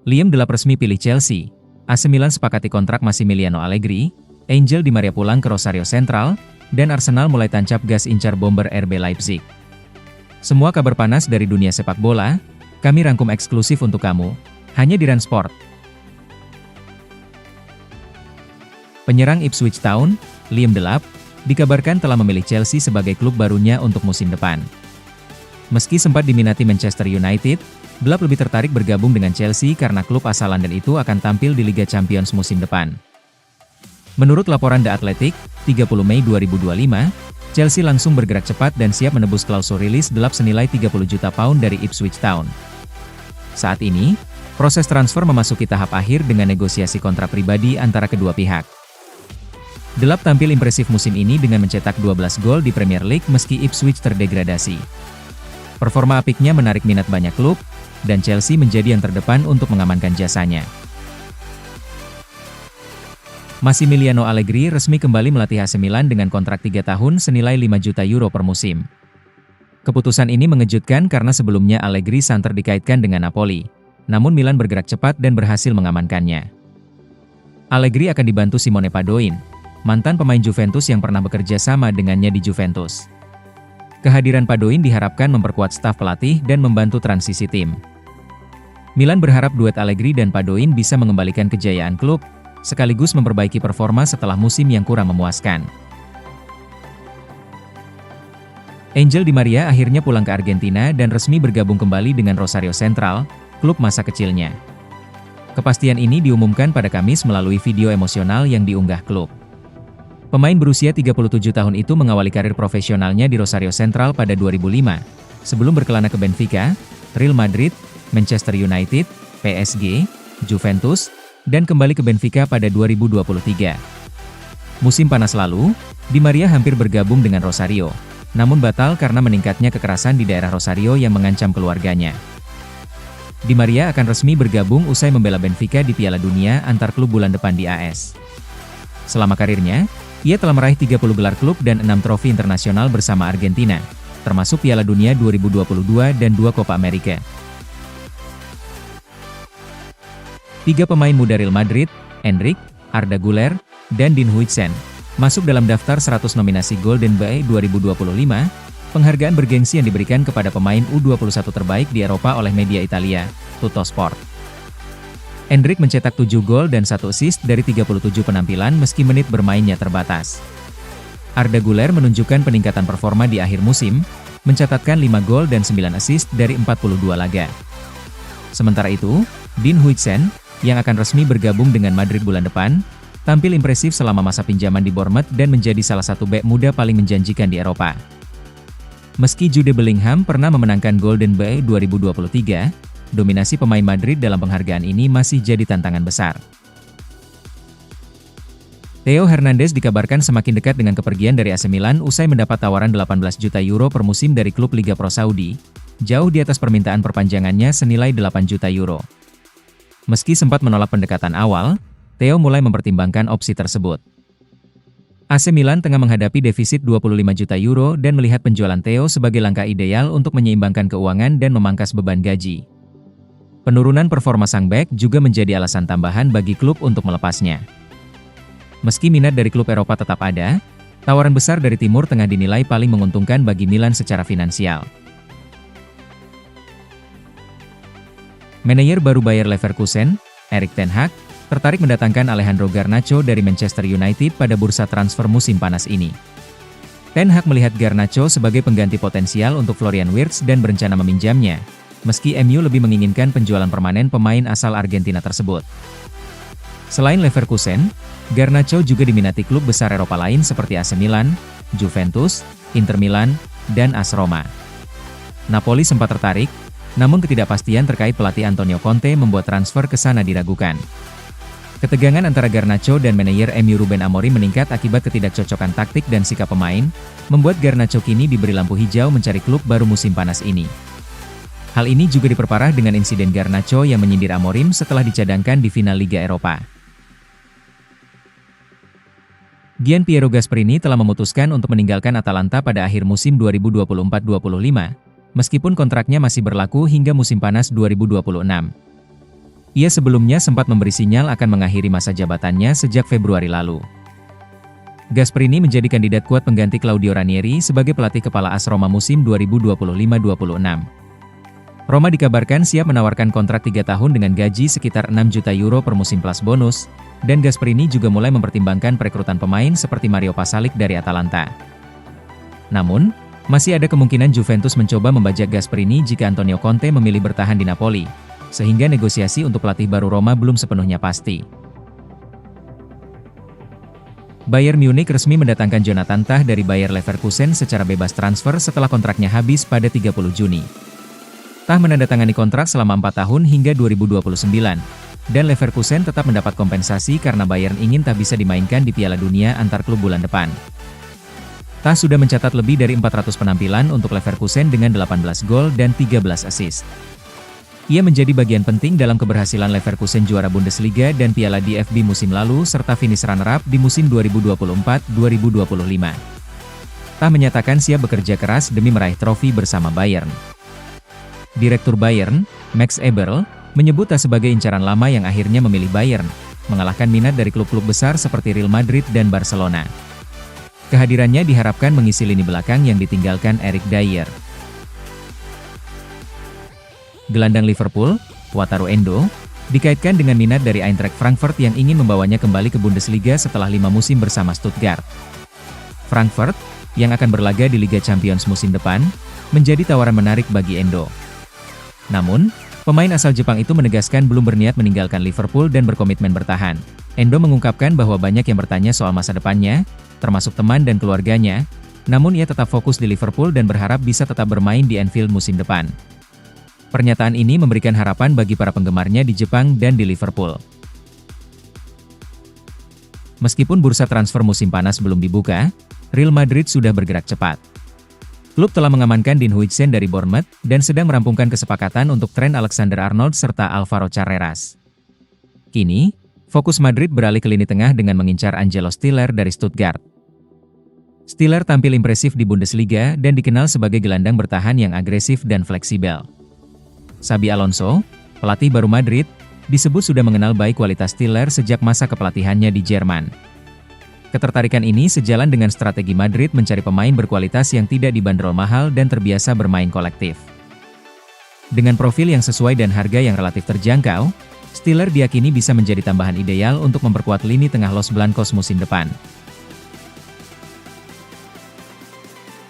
Liam Delap resmi pilih Chelsea, AC Milan sepakati kontrak Massimiliano Allegri, Angel Di Maria pulang ke Rosario Central, dan Arsenal mulai tancap gas incar bomber RB Leipzig. Semua kabar panas dari dunia sepak bola, kami rangkum eksklusif untuk kamu, hanya di Run Sport. Penyerang Ipswich Town, Liam Delap, dikabarkan telah memilih Chelsea sebagai klub barunya untuk musim depan. Meski sempat diminati Manchester United, Delap lebih tertarik bergabung dengan Chelsea karena klub asal London itu akan tampil di Liga Champions musim depan. Menurut laporan The Athletic, 30 Mei 2025, Chelsea langsung bergerak cepat dan siap menebus klausul rilis Delap senilai 30 juta pound dari Ipswich Town. Saat ini, proses transfer memasuki tahap akhir dengan negosiasi kontrak pribadi antara kedua pihak. Delap tampil impresif musim ini dengan mencetak 12 gol di Premier League meski Ipswich terdegradasi. Performa apiknya menarik minat banyak klub, dan Chelsea menjadi yang terdepan untuk mengamankan jasanya. Massimiliano Allegri resmi kembali melatih AC Milan dengan kontrak 3 tahun senilai 5 juta euro per musim. Keputusan ini mengejutkan karena sebelumnya Allegri santer dikaitkan dengan Napoli, namun Milan bergerak cepat dan berhasil mengamankannya. Allegri akan dibantu Simone Padoin, mantan pemain Juventus yang pernah bekerja sama dengannya di Juventus. Kehadiran Padoin diharapkan memperkuat staf pelatih dan membantu transisi tim. Milan berharap duet Allegri dan Padoin bisa mengembalikan kejayaan klub, sekaligus memperbaiki performa setelah musim yang kurang memuaskan. Angel Di Maria akhirnya pulang ke Argentina dan resmi bergabung kembali dengan Rosario Central, klub masa kecilnya. Kepastian ini diumumkan pada Kamis melalui video emosional yang diunggah klub. Pemain berusia 37 tahun itu mengawali karir profesionalnya di Rosario Central pada 2005, sebelum berkelana ke Benfica, Real Madrid, Manchester United, PSG, Juventus, dan kembali ke Benfica pada 2023. Musim panas lalu, Di Maria hampir bergabung dengan Rosario, namun batal karena meningkatnya kekerasan di daerah Rosario yang mengancam keluarganya. Di Maria akan resmi bergabung usai membela Benfica di Piala Dunia antar klub bulan depan di AS. Selama karirnya, ia telah meraih 30 gelar klub dan 6 trofi internasional bersama Argentina, termasuk Piala Dunia 2022 dan 2 Copa America. 3 pemain muda Real Madrid, Endrick, Arda Güler, dan Dean Huijsen, masuk dalam daftar 100 nominasi Golden Boy 2025, penghargaan bergengsi yang diberikan kepada pemain U21 terbaik di Eropa oleh media Italia, Tuttosport. Endrick mencetak 7 gol dan 1 assist dari 37 penampilan meski menit bermainnya terbatas. Arda Güler menunjukkan peningkatan performa di akhir musim, mencatatkan 5 gol dan 9 assist dari 42 laga. Sementara itu, Dean Huijsen, yang akan resmi bergabung dengan Madrid bulan depan, tampil impresif selama masa pinjaman di Bournemouth dan menjadi salah satu bek muda paling menjanjikan di Eropa. Meski Jude Bellingham pernah memenangkan Golden Boy 2023, dominasi pemain Madrid dalam penghargaan ini masih jadi tantangan besar. Theo Hernandez dikabarkan semakin dekat dengan kepergian dari AC Milan usai mendapat tawaran 18 juta euro per musim dari klub Liga Pro Saudi, jauh di atas permintaan perpanjangannya senilai 8 juta euro. Meski sempat menolak pendekatan awal, Theo mulai mempertimbangkan opsi tersebut. AC Milan tengah menghadapi defisit 25 juta euro dan melihat penjualan Theo sebagai langkah ideal untuk menyeimbangkan keuangan dan memangkas beban gaji. Penurunan performa sang bek juga menjadi alasan tambahan bagi klub untuk melepasnya. Meski minat dari klub Eropa tetap ada, tawaran besar dari Timur Tengah dinilai paling menguntungkan bagi Milan secara finansial. Manajer baru Bayer Leverkusen, Erik ten Hag, tertarik mendatangkan Alejandro Garnacho dari Manchester United pada bursa transfer musim panas ini. Ten Hag melihat Garnacho sebagai pengganti potensial untuk Florian Wirtz dan berencana meminjamnya, meski MU lebih menginginkan penjualan permanen pemain asal Argentina tersebut. Selain Leverkusen, Garnacho juga diminati klub besar Eropa lain seperti AC Milan, Juventus, Inter Milan, dan AS Roma. Napoli sempat tertarik, namun ketidakpastian terkait pelatih Antonio Conte membuat transfer ke sana diragukan. Ketegangan antara Garnacho dan manajer MU Ruben Amorim meningkat akibat ketidakcocokan taktik dan sikap pemain, membuat Garnacho kini diberi lampu hijau mencari klub baru musim panas ini. Hal ini juga diperparah dengan insiden Garnacho yang menyindir Amorim setelah dicadangkan di final Liga Eropa. Gian Piero Gasperini telah memutuskan untuk meninggalkan Atalanta pada akhir musim 2024-25, meskipun kontraknya masih berlaku hingga musim panas 2026. Ia sebelumnya sempat memberi sinyal akan mengakhiri masa jabatannya sejak Februari lalu. Gasperini menjadi kandidat kuat pengganti Claudio Ranieri sebagai pelatih kepala AS Roma musim 2025-26. Roma dikabarkan siap menawarkan kontrak 3 tahun dengan gaji sekitar 6 juta euro per musim plus bonus, dan Gasperini juga mulai mempertimbangkan perekrutan pemain seperti Mario Pasalic dari Atalanta. Namun, masih ada kemungkinan Juventus mencoba membajak Gasperini jika Antonio Conte memilih bertahan di Napoli, sehingga negosiasi untuk pelatih baru Roma belum sepenuhnya pasti. Bayern Munich resmi mendatangkan Jonathan Tah dari Bayer Leverkusen secara bebas transfer setelah kontraknya habis pada 30 Juni. Tah menandatangani kontrak selama 4 tahun hingga 2029, dan Leverkusen tetap mendapat kompensasi karena Bayern ingin Tah bisa dimainkan di Piala Dunia antar klub bulan depan. Tah sudah mencatat lebih dari 400 penampilan untuk Leverkusen dengan 18 gol dan 13 assist. Ia menjadi bagian penting dalam keberhasilan Leverkusen juara Bundesliga dan Piala DFB musim lalu serta finish runner-up di musim 2024-2025. Tah menyatakan siap bekerja keras demi meraih trofi bersama Bayern. Direktur Bayern, Max Eberl, menyebut Tah sebagai incaran lama yang akhirnya memilih Bayern, mengalahkan minat dari klub-klub besar seperti Real Madrid dan Barcelona. Kehadirannya diharapkan mengisi lini belakang yang ditinggalkan Eric Dier. Gelandang Liverpool, Wataru Endo, dikaitkan dengan minat dari Eintracht Frankfurt yang ingin membawanya kembali ke Bundesliga setelah 5 musim bersama Stuttgart. Frankfurt, yang akan berlaga di Liga Champions musim depan, menjadi tawaran menarik bagi Endo. Namun, pemain asal Jepang itu menegaskan belum berniat meninggalkan Liverpool dan berkomitmen bertahan. Endo mengungkapkan bahwa banyak yang bertanya soal masa depannya, termasuk teman dan keluarganya, namun ia tetap fokus di Liverpool dan berharap bisa tetap bermain di Anfield musim depan. Pernyataan ini memberikan harapan bagi para penggemarnya di Jepang dan di Liverpool. Meskipun bursa transfer musim panas belum dibuka, Real Madrid sudah bergerak cepat. Klub telah mengamankan Dean Huijsen dari Bournemouth dan sedang merampungkan kesepakatan untuk Trent Alexander-Arnold serta Alvaro Carreras. Kini, fokus Madrid beralih ke lini tengah dengan mengincar Angelo Stiller dari Stuttgart. Stiller tampil impresif di Bundesliga dan dikenal sebagai gelandang bertahan yang agresif dan fleksibel. Xabi Alonso, pelatih baru Madrid, disebut sudah mengenal baik kualitas Stiller sejak masa kepelatihannya di Jerman. Ketertarikan ini sejalan dengan strategi Madrid mencari pemain berkualitas yang tidak dibanderol mahal dan terbiasa bermain kolektif. Dengan profil yang sesuai dan harga yang relatif terjangkau, Stiller diyakini bisa menjadi tambahan ideal untuk memperkuat lini tengah Los Blancos musim depan.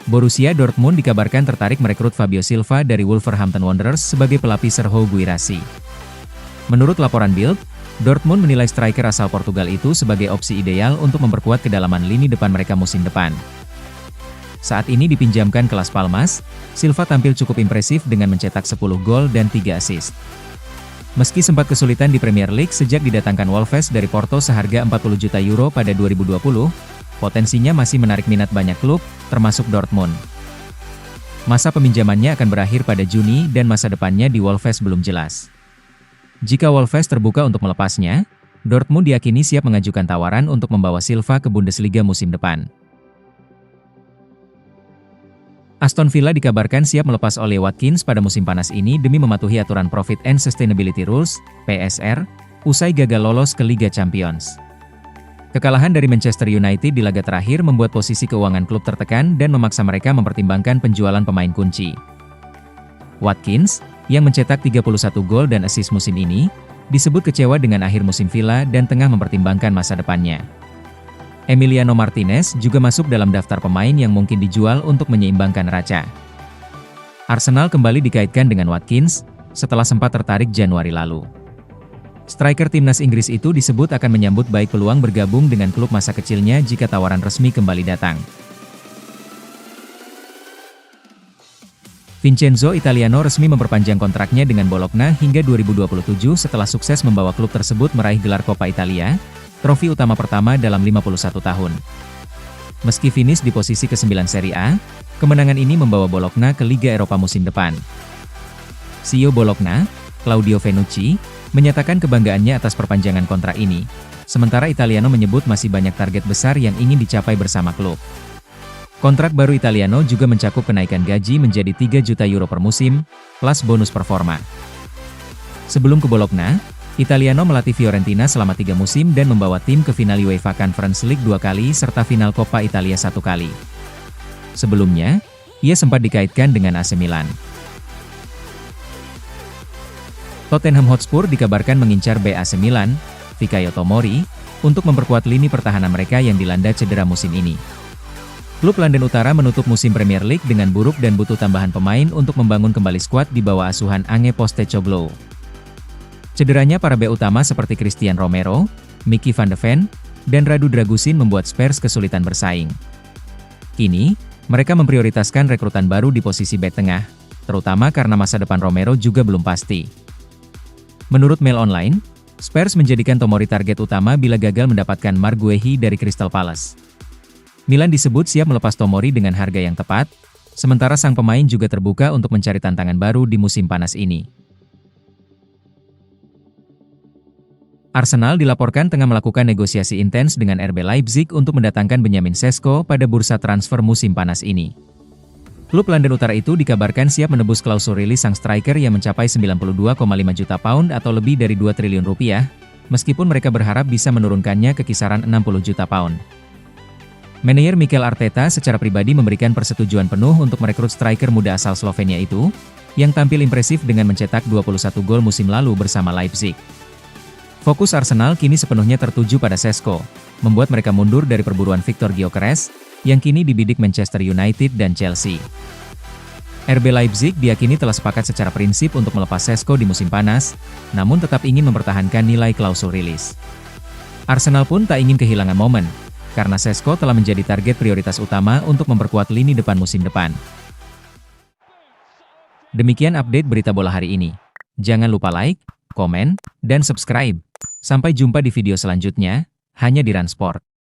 Borussia Dortmund dikabarkan tertarik merekrut Fabio Silva dari Wolverhampton Wanderers sebagai pelapis Serhou Guirassy. Menurut laporan Bild, Dortmund menilai striker asal Portugal itu sebagai opsi ideal untuk memperkuat kedalaman lini depan mereka musim depan. Saat ini dipinjamkan ke Las Palmas, Silva tampil cukup impresif dengan mencetak 10 gol dan 3 assist. Meski sempat kesulitan di Premier League sejak didatangkan Wolves dari Porto seharga 40 juta euro pada 2020, potensinya masih menarik minat banyak klub, termasuk Dortmund. Masa peminjamannya akan berakhir pada Juni dan masa depannya di Wolves belum jelas. Jika Wolves terbuka untuk melepasnya, Dortmund diyakini siap mengajukan tawaran untuk membawa Silva ke Bundesliga musim depan. Aston Villa dikabarkan siap melepas Ollie Watkins pada musim panas ini demi mematuhi aturan Profit and Sustainability Rules, PSR, usai gagal lolos ke Liga Champions. Kekalahan dari Manchester United di laga terakhir membuat posisi keuangan klub tertekan dan memaksa mereka mempertimbangkan penjualan pemain kunci. Watkins, yang mencetak 31 gol dan assist musim ini, disebut kecewa dengan akhir musim Villa dan tengah mempertimbangkan masa depannya. Emiliano Martinez juga masuk dalam daftar pemain yang mungkin dijual untuk menyeimbangkan neraca. Arsenal kembali dikaitkan dengan Watkins, setelah sempat tertarik Januari lalu. Striker timnas Inggris itu disebut akan menyambut baik peluang bergabung dengan klub masa kecilnya jika tawaran resmi kembali datang. Vincenzo Italiano resmi memperpanjang kontraknya dengan Bologna hingga 2027 setelah sukses membawa klub tersebut meraih gelar Coppa Italia, trofi utama pertama dalam 51 tahun. Meski finish di posisi ke-9 Serie A, kemenangan ini membawa Bologna ke Liga Eropa musim depan. CEO Bologna, Claudio Fenucci, menyatakan kebanggaannya atas perpanjangan kontrak ini, sementara Italiano menyebut masih banyak target besar yang ingin dicapai bersama klub. Kontrak baru Italiano juga mencakup kenaikan gaji menjadi 3 juta euro per musim, plus bonus performa. Sebelum ke Bologna, Italiano melatih Fiorentina selama 3 musim dan membawa tim ke final UEFA Conference League 2 kali serta final Coppa Italia 1 kali. Sebelumnya, ia sempat dikaitkan dengan AC Milan. Tottenham Hotspur dikabarkan mengincar bek AC Milan, Fikayo Tomori, untuk memperkuat lini pertahanan mereka yang dilanda cedera musim ini. Klub London Utara menutup musim Premier League dengan buruk dan butuh tambahan pemain untuk membangun kembali skuad di bawah asuhan Ange Postecoglou. Cederanya para bek utama seperti Christian Romero, Mickey van de Ven, dan Radu Dragusin membuat Spurs kesulitan bersaing. Kini, mereka memprioritaskan rekrutan baru di posisi bek tengah, terutama karena masa depan Romero juga belum pasti. Menurut Mail Online, Spurs menjadikan Tomori target utama bila gagal mendapatkan Marc Guehi dari Crystal Palace. Milan disebut siap melepas Tomori dengan harga yang tepat, sementara sang pemain juga terbuka untuk mencari tantangan baru di musim panas ini. Arsenal dilaporkan tengah melakukan negosiasi intens dengan RB Leipzig untuk mendatangkan Benjamin Sesko pada bursa transfer musim panas ini. Klub London Utara itu dikabarkan siap menebus klausul rilis sang striker yang mencapai 92,5 juta pound atau lebih dari 2 triliun rupiah, meskipun mereka berharap bisa menurunkannya ke kisaran 60 juta pound. Manajer Mikel Arteta secara pribadi memberikan persetujuan penuh untuk merekrut striker muda asal Slovenia itu, yang tampil impresif dengan mencetak 21 gol musim lalu bersama Leipzig. Fokus Arsenal kini sepenuhnya tertuju pada Sesko, membuat mereka mundur dari perburuan Victor Gyökeres, yang kini dibidik Manchester United dan Chelsea. RB Leipzig diyakini telah sepakat secara prinsip untuk melepas Sesko di musim panas, namun tetap ingin mempertahankan nilai klausul rilis. Arsenal pun tak ingin kehilangan momen, karena Sesko telah menjadi target prioritas utama untuk memperkuat lini depan musim depan. Demikian update berita bola hari ini. Jangan lupa like, komen, dan subscribe. Sampai jumpa di video selanjutnya, hanya di Run Sport.